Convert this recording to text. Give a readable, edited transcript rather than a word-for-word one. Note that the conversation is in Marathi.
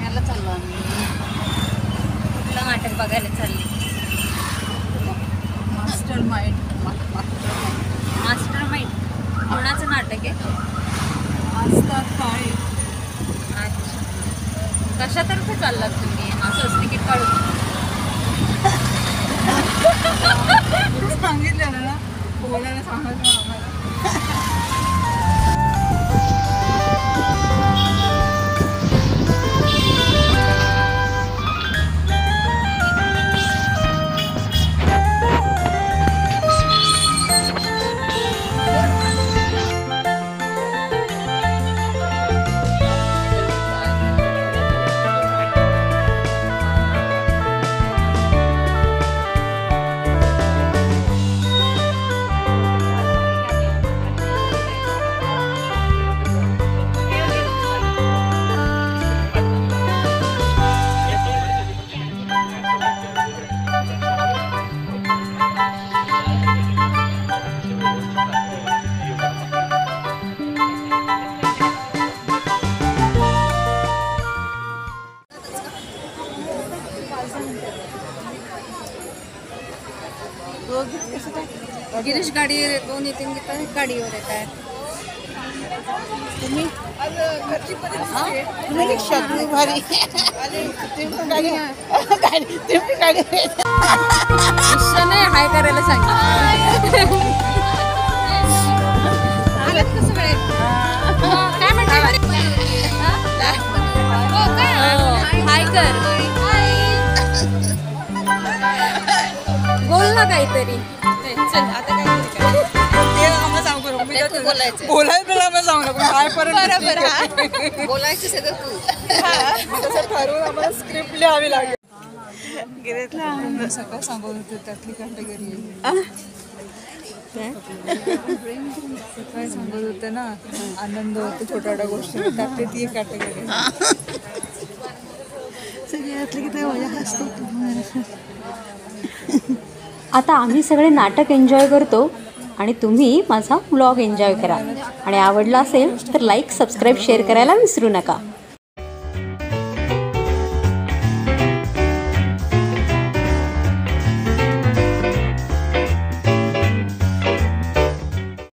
बघण्याला चाललो आम्ही. कुठलं नाटक बघायला चालले? Master mind. मास्टर माइंड कोणाचं नाटक आहे? असतात काळे. अच्छा, कशातर्फे चाललात तुम्ही? असंच तिकीट काढून? सांगितलं ना, बोलायला सांगायचं आम्हाला. गिरीश गाडीवर येतो, नितीन गीता गाडीवर येत आहेत. तुम्ही रिक्षात भारी गाडी नाही हाय करायला सांगितलं. आलात कसं वेळ? काय म्हणते? हाय कर, बोल ना काहीतरी. चल आता बोलायचं सांगू काय बरोबर बोलायचं सगळं तू. तसं ठरवून आम्हाला स्क्रिप्ट लिहावी लागेल. सगळं सांगून होते त्यातली कॅटेगरी सगळं सांगत होते ना. आनंद होतो छोट्या छोट्या गोष्टी, त्यातली ती एक कॅटेगरी. सगळ्यातली किती मजा असते. आता आम्ही सगळे नाटक एन्जॉय करतो आणि तुम्ही माझा व्लॉग एन्जॉय करा. आणि आवडला असेल तर लाईक, सबस्क्राईब, शेअर करायला विसरू नका.